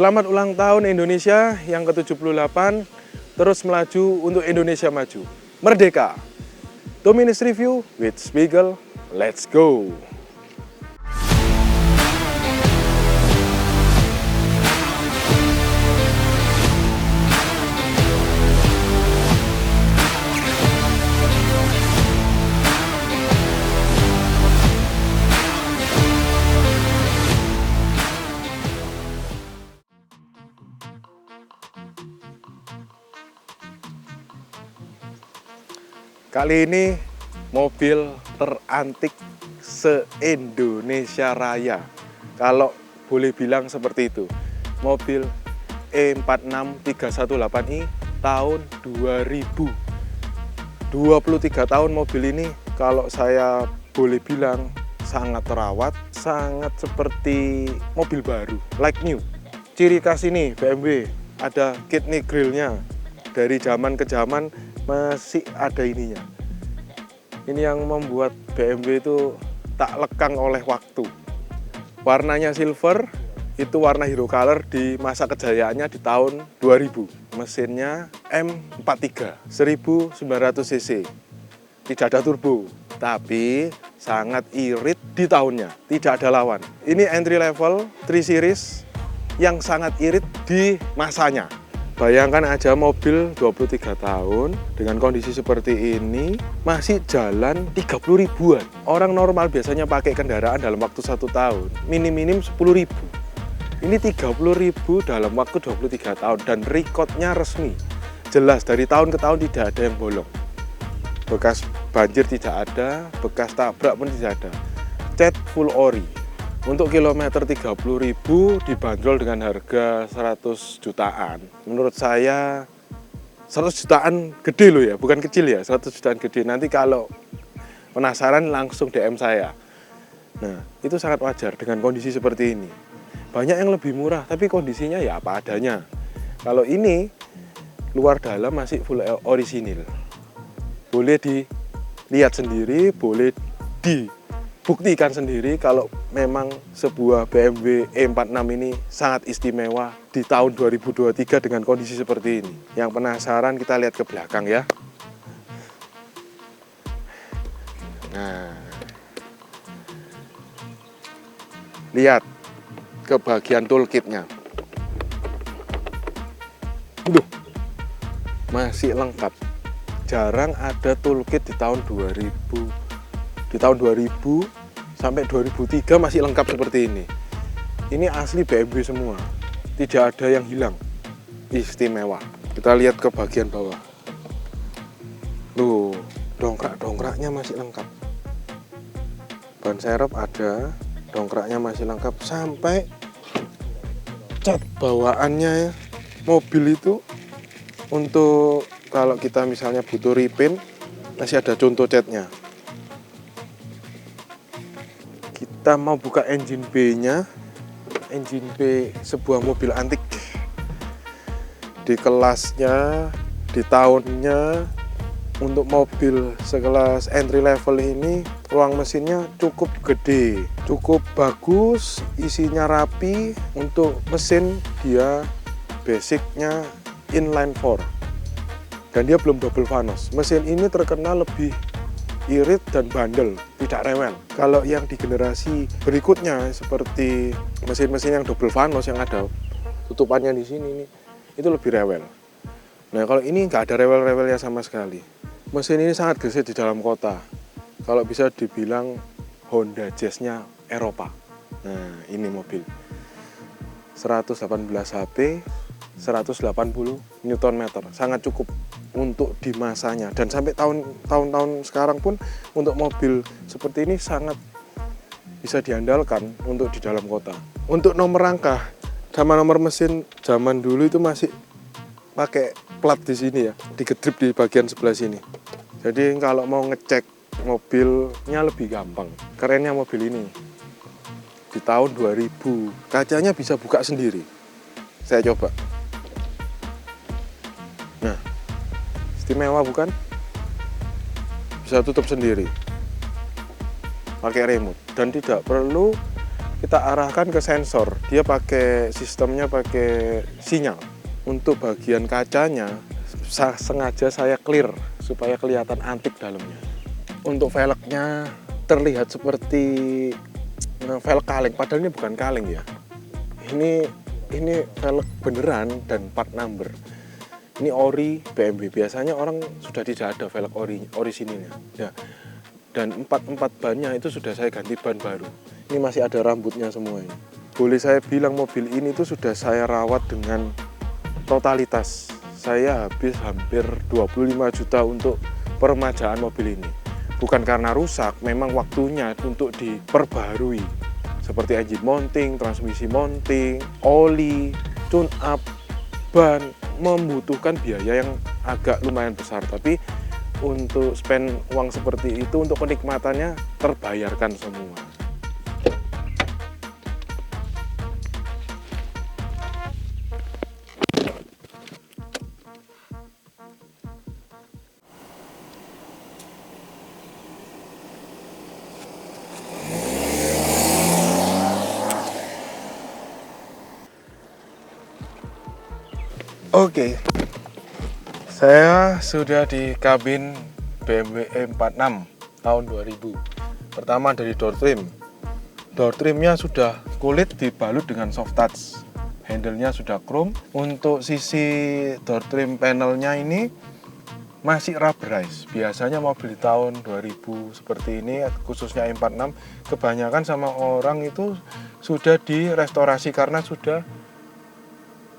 Selamat ulang tahun Indonesia yang ke-78, terus melaju untuk Indonesia maju. Merdeka! 2 Minutes Review with Spiegel, let's go! Kali ini mobil terantik se-Indonesia Raya. Kalau boleh bilang seperti itu. Mobil E46318i tahun 2000. 23 tahun mobil ini kalau saya boleh bilang sangat terawat, sangat seperti mobil baru, like new. Ciri khas ini BMW, ada kidney grillnya. Dari zaman ke zaman masih ada ininya. Ini yang membuat BMW itu tak lekang oleh waktu. Warnanya silver, itu warna hero color di masa kejayaannya di tahun 2000. Mesinnya M43 1900 cc. Tidak ada turbo, tapi sangat irit di tahunnya, tidak ada lawan. Ini entry level 3 series yang sangat irit di masanya. Bayangkan aja mobil 23 tahun dengan kondisi seperti ini masih jalan 30 ribuan. Orang normal biasanya pakai kendaraan dalam waktu 1 tahun minim-minim 10 ribu. Ini 30 ribu dalam waktu 23 tahun dan recordnya resmi. Jelas dari tahun ke tahun tidak ada yang bolong. Bekas banjir tidak ada, bekas tabrak pun tidak ada. Cat full ori. Untuk kilometer 30.000 dibanderol dengan harga 100 jutaan. Menurut saya 100 jutaan gede loh ya, bukan kecil ya, 100 jutaan gede. Nanti kalau penasaran langsung DM saya. Nah, itu sangat wajar dengan kondisi seperti ini. Banyak yang lebih murah, tapi kondisinya ya apa adanya. Kalau ini luar dalam masih full orisinil. Boleh dilihat sendiri, boleh dibuktikan sendiri kalau memang sebuah BMW E46 ini sangat istimewa di tahun 2023 dengan kondisi seperti ini. Yang penasaran kita lihat ke belakang ya. Nah, lihat ke bagian toolkitnya. Masih lengkap. Jarang ada toolkit di tahun 2000. Di tahun 2000 sampai 2003 masih lengkap seperti ini. Ini asli BMW semua. Tidak ada yang hilang. Istimewa. Kita lihat ke bagian bawah. Loh, dongkrak-dongkraknya masih lengkap. Ban serep ada, dongkraknya masih lengkap sampai cat bawaannya mobil itu untuk kalau kita misalnya butuh repaint masih ada contoh catnya. Kita mau buka engine B-nya. Engine B sebuah mobil antik. Di kelasnya, di tahunnya, untuk mobil sekelas entry level ini, ruang mesinnya cukup gede, cukup bagus, isinya rapi. Untuk mesin dia basicnya inline 4. Dan dia belum double vanos. Mesin ini terkenal lebih irit dan bandel, tidak rewel. Kalau yang di generasi berikutnya seperti mesin-mesin yang double vanos yang ada tutupannya di sini itu lebih rewel. Nah, kalau ini nggak ada rewel-rewelnya sama sekali. Mesin ini sangat gesit di dalam kota. Kalau bisa dibilang Honda Jazz-nya Eropa. Nah, ini mobil 118 HP, 180 Nm, sangat cukup untuk di masanya. Dan sampai tahun-tahun sekarang pun untuk mobil seperti ini sangat bisa diandalkan untuk di dalam kota. Untuk nomor rangka sama nomor mesin zaman dulu itu masih pakai plat di sini ya, digedrip di bagian sebelah sini. Jadi kalau mau ngecek mobilnya lebih gampang. Kerennya mobil ini di tahun 2000 kacanya bisa buka sendiri. Saya coba. Nah, istimewa bukan? Bisa tutup sendiri pakai remote dan tidak perlu kita arahkan ke sensor. Dia pakai sistemnya pakai sinyal. Untuk bagian kacanya sengaja saya clear supaya kelihatan antik dalamnya. Untuk velgnya terlihat seperti velg kaleng, padahal ini bukan kaleng ya. Ini velg beneran dan part number. Ini ori BMW. Biasanya orang sudah tidak ada velg orisinilnya. Ya. Dan empat bannya itu sudah saya ganti ban baru. Ini masih ada rambutnya semua ini. Boleh saya bilang mobil ini tuh sudah saya rawat dengan totalitas. Saya habis hampir 25 juta untuk peremajaan mobil ini. Bukan karena rusak, memang waktunya untuk diperbarui. Seperti engine mounting, transmisi mounting, oli, tune up, ban, membutuhkan biaya yang agak lumayan besar. Tapi untuk spend uang seperti itu untuk kenikmatannya terbayarkan semua. Oke. Saya sudah di kabin BMW E46 tahun 2000. Pertama dari door trim. Door trimnya sudah kulit dibalut dengan soft touch. Handle-nya sudah chrome. Untuk sisi door trim panelnya ini masih rubberized. Biasanya mobil tahun 2000 seperti ini, khususnya E46, kebanyakan sama orang itu sudah direstorasi karena sudah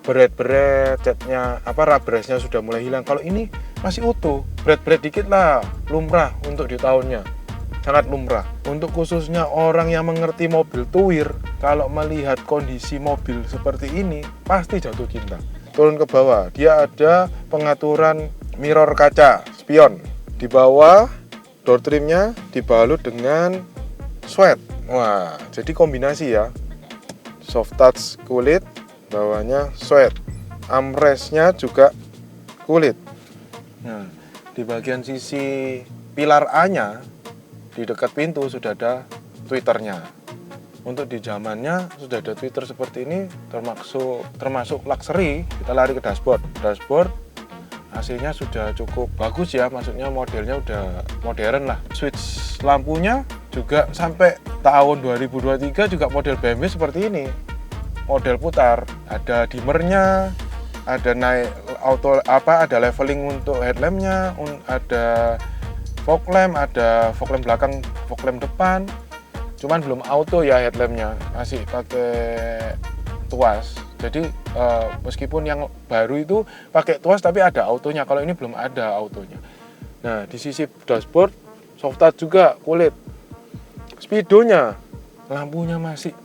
beret-beret, catnya rubberized-nya sudah mulai hilang. Kalau ini masih utuh, beret-beret dikit lah, lumrah untuk di tahunnya, sangat lumrah. Untuk khususnya orang yang mengerti mobil tuwir, kalau melihat kondisi mobil seperti ini pasti jatuh cinta. Turun ke bawah, dia ada pengaturan mirror kaca spion. Di bawah door trimnya dibalut dengan suede. Wah, jadi kombinasi ya, soft touch kulit, bawahnya suede, armrestnya juga kulit. Nah, di bagian sisi pilar A-nya di dekat pintu sudah ada tweeternya. Untuk di zamannya sudah ada tweeter seperti ini, termasuk luxury. Kita lari ke dashboard. Dashboard AC-nya sudah cukup bagus ya, maksudnya modelnya udah modern lah. Switch lampunya juga sampai tahun 2023 juga model BMW seperti ini. Model putar, ada dimmernya, ada naik auto ada leveling untuk headlampnya, ada fog lamp belakang, fog lamp depan. Cuman belum auto ya headlampnya, masih pakai tuas. Jadi meskipun yang baru itu pakai tuas tapi ada autonya, kalau ini belum ada autonya. Nah, di sisi dashboard soft touch juga kulit. Speedonya, lampunya masih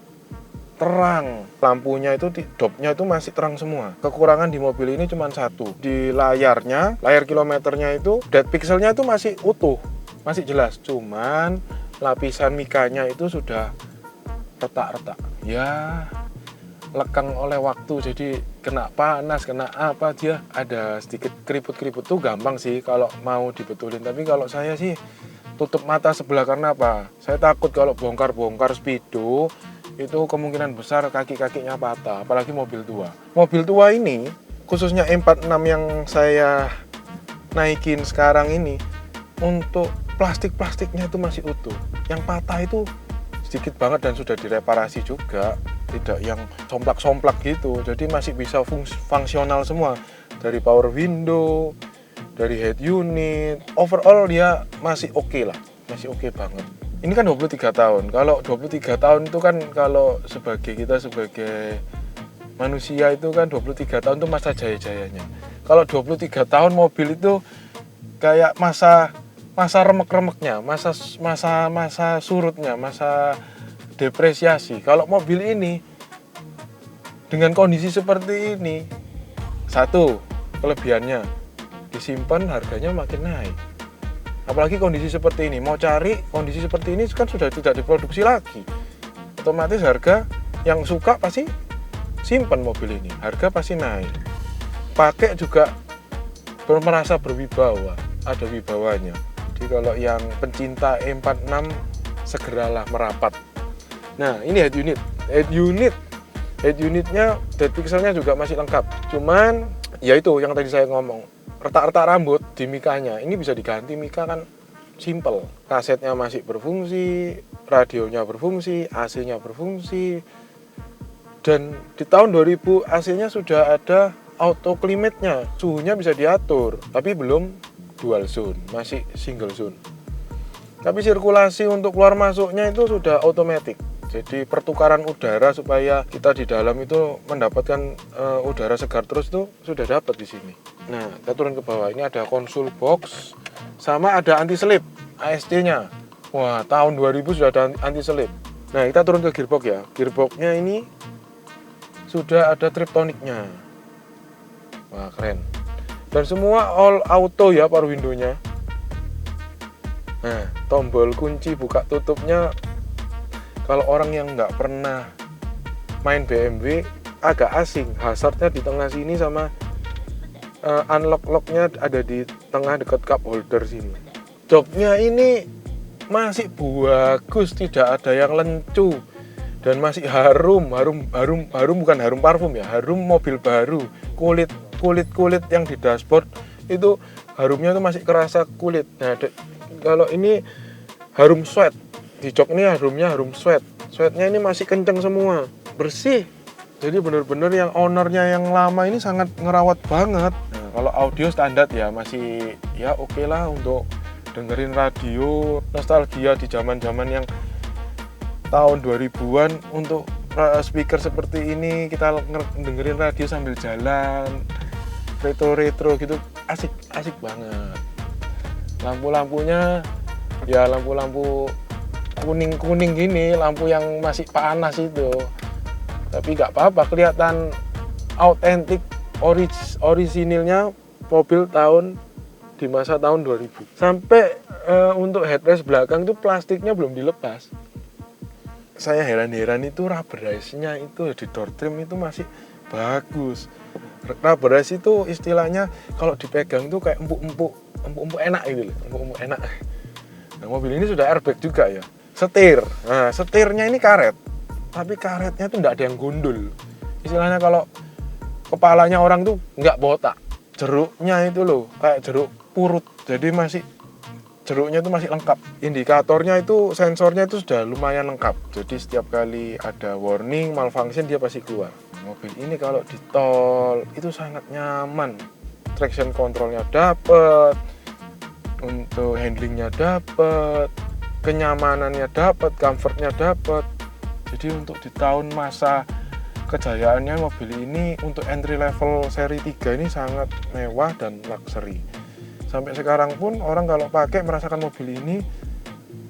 terang, lampunya itu dopnya itu masih terang semua. Kekurangan di mobil ini cuma satu, di layar kilometernya itu depth pixelnya itu masih utuh, masih jelas, cuman lapisan mikanya itu sudah retak-retak ya, lekang oleh waktu, jadi kena panas, kena apa, dia ada sedikit keriput-keriput. Tuh gampang sih kalau mau dibetulin, tapi kalau saya sih tutup mata sebelah. Karena apa? Saya takut kalau bongkar-bongkar speedo itu kemungkinan besar kaki-kakinya patah, apalagi mobil tua. Mobil tua ini, khususnya E46 yang saya naikin sekarang ini, untuk plastik-plastiknya itu masih utuh. Yang patah itu sedikit banget dan sudah direparasi juga, tidak yang somplak-somplak gitu. Jadi masih bisa fungsional semua, dari power window, dari head unit, overall dia masih oke lah, masih oke banget. Ini kan 23 tahun. Kalau 23 tahun itu kan, kalau kita sebagai manusia itu kan 23 tahun itu masa jaya-jayanya. Kalau 23 tahun mobil itu kayak masa remek-remeknya, masa surutnya, masa depresiasi. Kalau mobil ini dengan kondisi seperti ini, satu kelebihannya, disimpan harganya makin naik. Apalagi kondisi seperti ini, mau cari kondisi seperti ini kan sudah tidak diproduksi lagi. Otomatis harga, yang suka pasti simpan mobil ini, harga pasti naik. Pakai juga merasa berwibawa, ada wibawanya. Jadi kalau yang pencinta E46 segeralah merapat Nah, ini head unit. Head unitnya dead pixelnya juga masih lengkap. Cuman ya itu yang tadi saya ngomong, retak-retak rambut di mikanya ini bisa diganti. Mika kan simple, kasetnya masih berfungsi, radionya berfungsi, AC-nya berfungsi, dan di tahun 2000 AC-nya sudah ada auto climate-nya, suhunya bisa diatur, tapi belum dual zone, masih single zone. Tapi sirkulasi untuk keluar masuknya itu sudah otomatis. Jadi pertukaran udara supaya kita di dalam itu mendapatkan udara segar terus itu sudah dapat di sini. Nah, kita turun ke bawah. Ini ada console box sama ada anti slip ASC-nya. Wah, tahun 2000 sudah ada anti slip. Nah, kita turun ke gearbox ya. Gearbox-nya ini sudah ada triptoniknya. Wah, keren. Dan semua all auto ya power window-nya. Nah, tombol kunci buka tutupnya kalau orang yang nggak pernah main BMW agak asing. Hazardnya di tengah sini sama unlock locknya ada di tengah dekat cup holder sini. Joknya ini masih bagus, tidak ada yang lencu dan masih harum bukan harum parfum ya, harum mobil baru. Kulit yang di dashboard itu harumnya itu masih kerasa kulit. Nah, kalau ini harum sweat. Di jok ini harumnya harum sweatnya ini masih kenceng semua, bersih. Jadi benar-benar yang ownernya yang lama ini sangat ngerawat banget. Nah, kalau audio standar ya masih ya oke lah untuk dengerin radio, nostalgia di zaman-zaman yang tahun 2000-an. Untuk speaker seperti ini kita dengerin radio sambil jalan, retro gitu, asik banget. Lampu-lampunya ya lampu kuning gini, lampu yang masih panas itu, tapi nggak apa-apa, kelihatan autentik orisinilnya mobil di masa tahun 2000. Sampai untuk headrest belakang itu plastiknya belum dilepas. Saya heran itu rubber race-nya itu di door trim itu masih bagus. Rubber race itu istilahnya kalau dipegang itu kayak empuk enak gitu loh, empuk enak. Nah, mobil ini sudah airbag juga ya. Nah, setirnya ini karet, tapi karetnya tuh nggak ada yang gundul. Istilahnya kalau kepalanya orang tuh nggak botak, jeruknya itu loh kayak jeruk purut, jadi jeruknya itu masih lengkap. Indikatornya itu, sensornya itu sudah lumayan lengkap, jadi setiap kali ada warning malfunction dia pasti keluar. Mobil ini kalau di tol itu sangat nyaman, traction controlnya dapet, untuk handlingnya dapet, kenyamanannya dapat, comfortnya dapat. Jadi untuk di tahun masa kejayaannya mobil ini untuk entry level seri 3 ini sangat mewah dan luxury. Sampai sekarang pun orang kalau pakai merasakan mobil ini,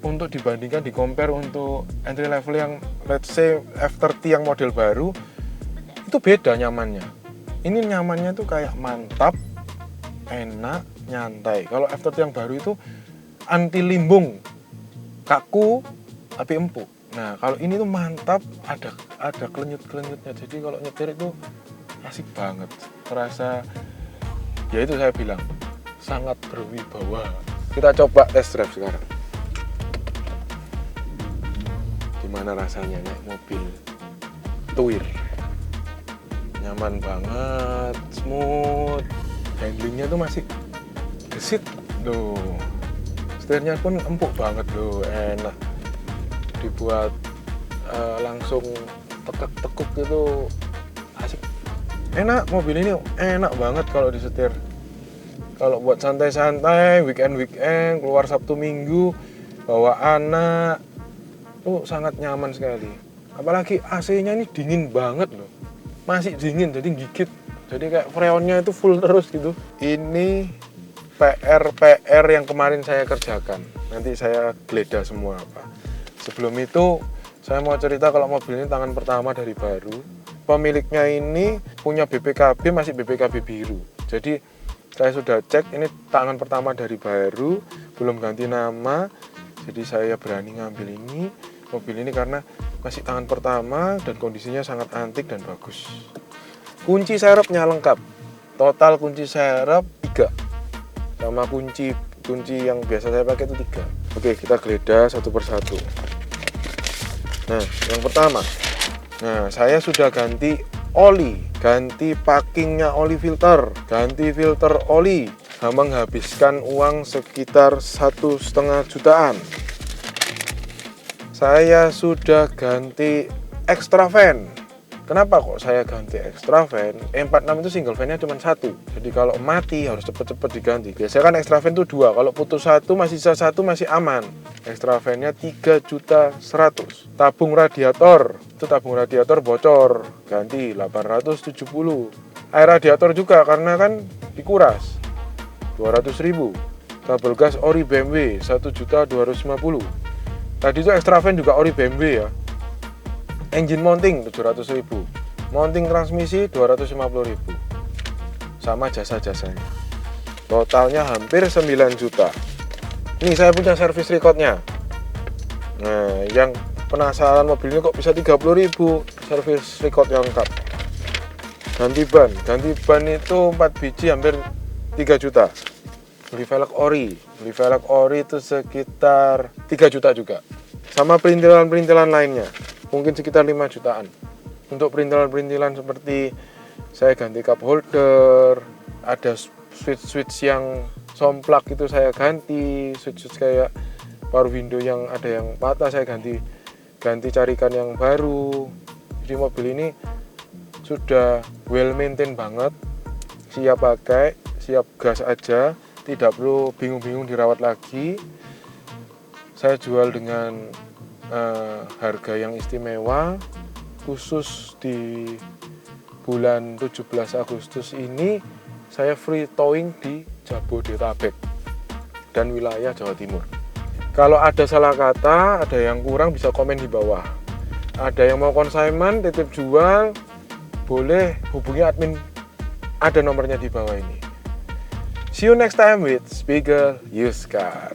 untuk dibandingkan di compare untuk entry level yang let's say F30 yang model baru itu beda nyamannya. Ini nyamannya tuh kayak mantap, enak, nyantai. Kalau F30 yang baru itu anti limbung, kaku tapi empuk. Nah, kalau ini tuh mantap, ada klenyut-klenyutnya. Jadi kalau nyetir itu asik banget. Terasa ya itu saya bilang sangat berwibawa. Kita coba test drive sekarang. Gimana rasanya naik mobil Tuir? Nyaman banget, smooth. Handlingnya tuh masih gesit loh. Setirnya pun empuk banget loh, enak. Dibuat langsung tekuk gitu, asik. Enak, mobil ini enak banget kalau disetir. Kalau buat santai-santai, weekend keluar Sabtu Minggu, bawa anak, tuh sangat nyaman sekali. Apalagi AC-nya ini dingin banget loh, masih dingin, jadi gigit. Jadi kayak freonnya itu full terus gitu. Ini PR yang kemarin saya kerjakan. Nanti saya geledah semua apa. Sebelum itu saya mau cerita kalau mobil ini tangan pertama dari baru. Pemiliknya ini punya BPKB, masih BPKB biru. Jadi saya sudah cek, ini tangan pertama dari baru, belum ganti nama. Jadi saya berani ngambil ini, mobil ini karena masih tangan pertama dan kondisinya sangat antik dan bagus. Kunci serepnya lengkap. Total kunci serep 3. Sama kunci yang biasa saya pakai itu 3. Oke, kita geledah satu persatu. Nah, yang pertama, saya sudah ganti oli, ganti packingnya oli filter, ganti filter oli, menghabiskan uang sekitar 1,5 jutaan. Saya sudah ganti extra fan. Kenapa kok saya ganti extra fan? E46 itu single fan-nya cuma satu. Jadi kalau mati harus cepet-cepet diganti. Biasanya kan extra fan itu dua. Kalau putus satu masih sisa satu masih aman. Extra fan-nya 3.100.000. Tabung radiator. Itu tabung radiator bocor. Ganti 870. Air radiator juga karena kan dikuras. 200.000. Kabel gas ori BMW 1.250.000. Tadi itu extra fan juga ori BMW ya. Engine mounting 700.000, mounting transmisi 250.000, sama jasa-jasanya. Totalnya hampir 9 juta. Ini saya punya service recordnya. Nah, yang penasaran mobil ini kok bisa 30.000, service record yang lengkap. Ganti ban itu 4 biji hampir 3 juta. Beli velg ori itu sekitar 3 juta juga. Sama perintilan-perintilan lainnya. Mungkin sekitar 5 jutaan. Untuk perintilan-perintilan seperti saya ganti cup holder, ada switch yang somplak itu saya ganti, switch kayak power window yang ada yang patah saya ganti carikan yang baru. Jadi mobil ini sudah well maintain banget, siap pakai, siap gas aja, tidak perlu bingung-bingung dirawat lagi. Saya jual dengan harga yang istimewa, khusus di bulan 17 Agustus ini saya free towing di Jabodetabek dan wilayah Jawa Timur. Kalau ada salah kata, ada yang kurang bisa komen di bawah. Ada yang mau konsignment, titip jual, boleh hubungi admin, ada nomornya di bawah ini. See you next time with Spiegel Used Car.